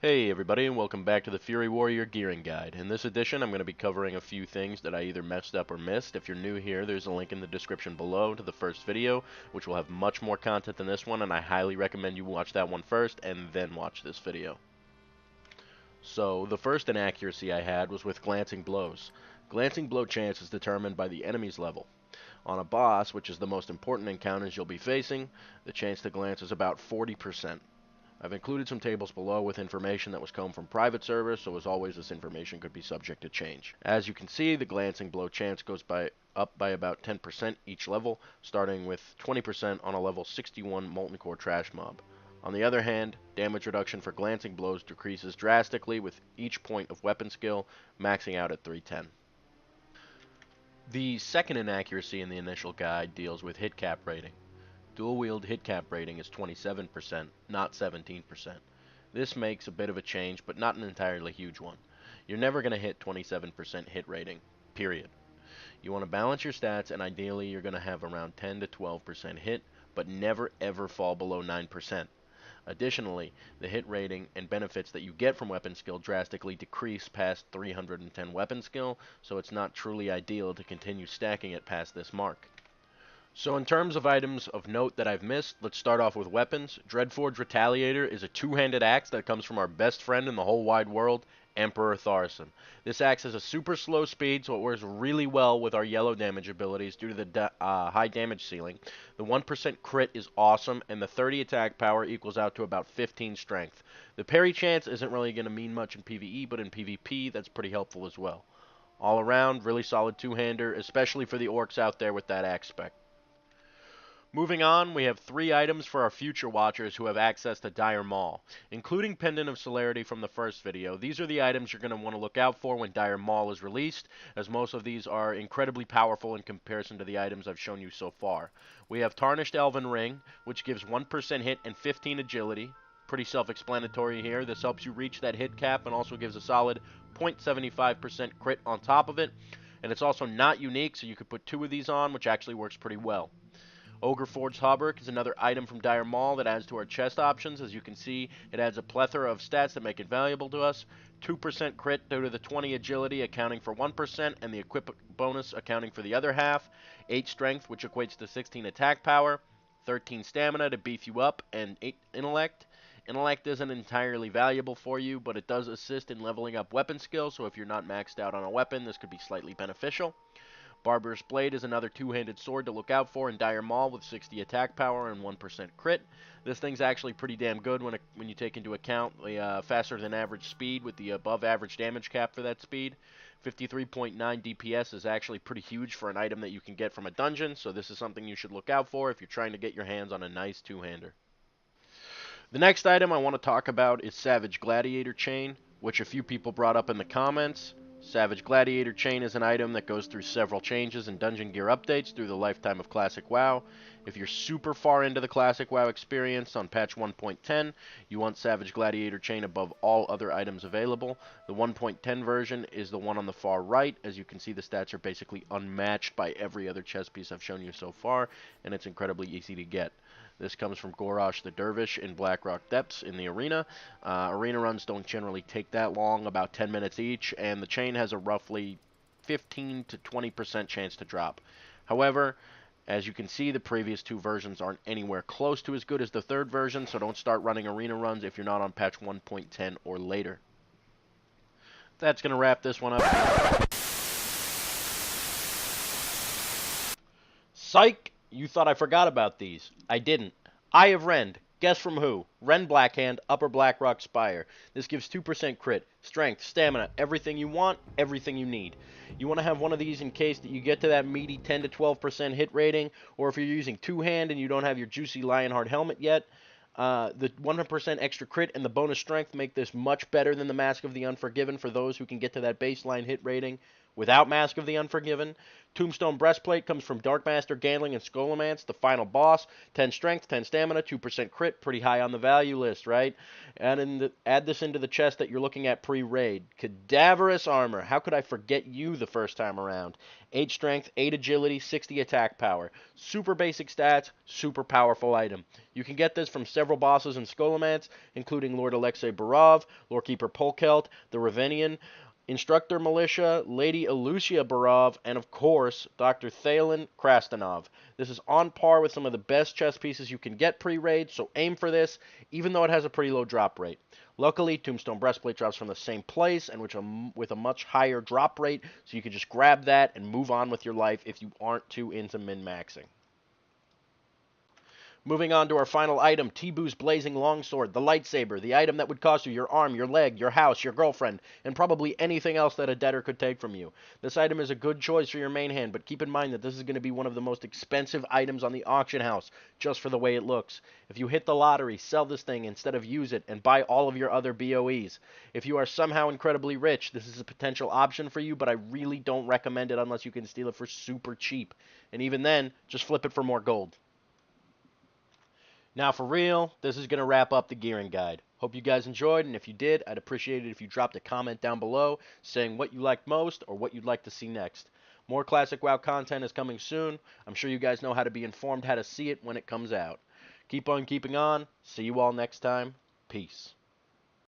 Hey everybody, and welcome back to the Fury Warrior Gearing Guide. In this edition, I'm going to be covering a few things that I either messed up or missed. If you're new here, there's a link in the description below to the first video, which will have much more content than this one, and I highly recommend you watch that one first and then watch this video. So, the first inaccuracy I had was with glancing blows. Glancing blow chance is determined by the enemy's level. On a boss, which is the most important encounters you'll be facing, the chance to glance is about 40%. I've included some tables below with information that was combed from private servers, so as always this information could be subject to change. As you can see, the glancing blow chance goes up by about 10% each level, starting with 20% on a level 61 Molten Core Trash mob. On the other hand, damage reduction for glancing blows decreases drastically with each point of weapon skill, maxing out at 310. The second inaccuracy in the initial guide deals with hit cap rating. Dual wield hit cap rating is 27%, not 17%. This makes a bit of a change, but not an entirely huge one. You're never going to hit 27% hit rating, period. You want to balance your stats, and ideally you're going to have around 10 to 12% hit, but never ever fall below 9%. Additionally, the hit rating and benefits that you get from weapon skill drastically decrease past 310 weapon skill, so it's not truly ideal to continue stacking it past this mark. So in terms of items of note that I've missed, let's start off with weapons. Dreadforge Retaliator is a two-handed axe that comes from our best friend in the whole wide world, Emperor Tharson. This axe has a super slow speed, so it works really well with our yellow damage abilities due to the high damage ceiling. The 1% crit is awesome, and the 30 attack power equals out to about 15 strength. The parry chance isn't really going to mean much in PvE, but in PvP, that's pretty helpful as well. All around, really solid two-hander, especially for the orcs out there with that axe spec. Moving on, we have 3 items for our future watchers who have access to Dire Maul, including Pendant of Celerity from the first video. These are the items you're going to want to look out for when Dire Maul is released, as most of these are incredibly powerful in comparison to the items I've shown you so far. We have Tarnished Elven Ring, which gives 1% hit and 15 agility. Pretty self-explanatory here. This helps you reach that hit cap and also gives a solid 0.75% crit on top of it. And it's also not unique, so you could put 2 of these on, which actually works pretty well. Ogre Forged Hauberk is another item from Dire Maul that adds to our chest options. As you can see, it adds a plethora of stats that make it valuable to us. 2% crit due to the 20 agility accounting for 1% and the equip bonus accounting for the other half. 8 strength, which equates to 16 attack power. 13 stamina to beef you up, and 8 intellect. Intellect isn't entirely valuable for you, but it does assist in leveling up weapon skill, so if you're not maxed out on a weapon, this could be slightly beneficial. Barbarous Blade is another two-handed sword to look out for in Dire Maul with 60 attack power and 1% crit. This thing's actually pretty damn good when you take into account the faster than average speed with the above average damage cap for that speed. 53.9 DPS is actually pretty huge for an item that you can get from a dungeon, so this is something you should look out for if you're trying to get your hands on a nice two-hander. The next item I want to talk about is Savage Gladiator Chain, which a few people brought up in the comments. Savage Gladiator Chain is an item that goes through several changes and dungeon gear updates through the lifetime of Classic WoW. If you're super far into the Classic WoW experience on patch 1.10, you want Savage Gladiator Chain above all other items available. The 1.10 version is the one on the far right. As you can see, the stats are basically unmatched by every other chess piece I've shown you so far, and it's incredibly easy to get. This comes from Gorosh the Dervish in Blackrock Depths in the arena. Arena runs don't generally take that long, about 10 minutes each, and the chain has a roughly 15 to 20% chance to drop. However, as you can see, the previous 2 versions aren't anywhere close to as good as the 3rd version, so don't start running arena runs if you're not on patch 1.10 or later. That's going to wrap this one up. Psych! You thought I forgot about these. I didn't. Eye of Rend. Guess from who? Rend Blackhand, Upper Blackrock Spire. This gives 2% crit, strength, stamina, everything you want, everything you need. You want to have one of these in case that you get to that meaty 10 to 12% hit rating, or if you're using two-hand and you don't have your juicy Lionheart helmet yet. The 100% extra crit and the bonus strength make this much better than the Mask of the Unforgiven for those who can get to that baseline hit rating. without Mask of the Unforgiven. Tombstone Breastplate comes from Darkmaster, Gangling, and Scholomance, the final boss. 10 strength, 10 stamina, 2% crit, pretty high on the value list, right? And add this into the chest that you're looking at pre-raid. Cadaverous Armor, how could I forget you the first time around? 8 strength, 8 agility, 60 attack power. Super basic stats, super powerful item. You can get this from several bosses in Scholomance, including Lord Alexei Barov, Lord Keeper Polkelt, the Ravenian, Instructor Militia, Lady Alucia Barov, and of course, Dr. Thalen Krastanov. This is on par with some of the best chess pieces you can get pre-raid, so aim for this, even though it has a pretty low drop rate. Luckily, Tombstone Breastplate drops from the same place and with a much higher drop rate, so you can just grab that and move on with your life if you aren't too into min-maxing. Moving on to our final item, T-Boo's Blazing Longsword, the lightsaber, the item that would cost you your arm, your leg, your house, your girlfriend, and probably anything else that a debtor could take from you. This item is a good choice for your main hand, but keep in mind that this is going to be one of the most expensive items on the auction house, just for the way it looks. If you hit the lottery, sell this thing instead of use it, and buy all of your other BOEs. If you are somehow incredibly rich, this is a potential option for you, but I really don't recommend it unless you can steal it for super cheap. And even then, just flip it for more gold. Now, for real, this is going to wrap up the gearing guide. Hope you guys enjoyed, and if you did, I'd appreciate it if you dropped a comment down below saying what you liked most or what you'd like to see next. More Classic WoW content is coming soon. I'm sure you guys know how to be informed how to see it when it comes out. Keep on keeping on. See you all next time. Peace.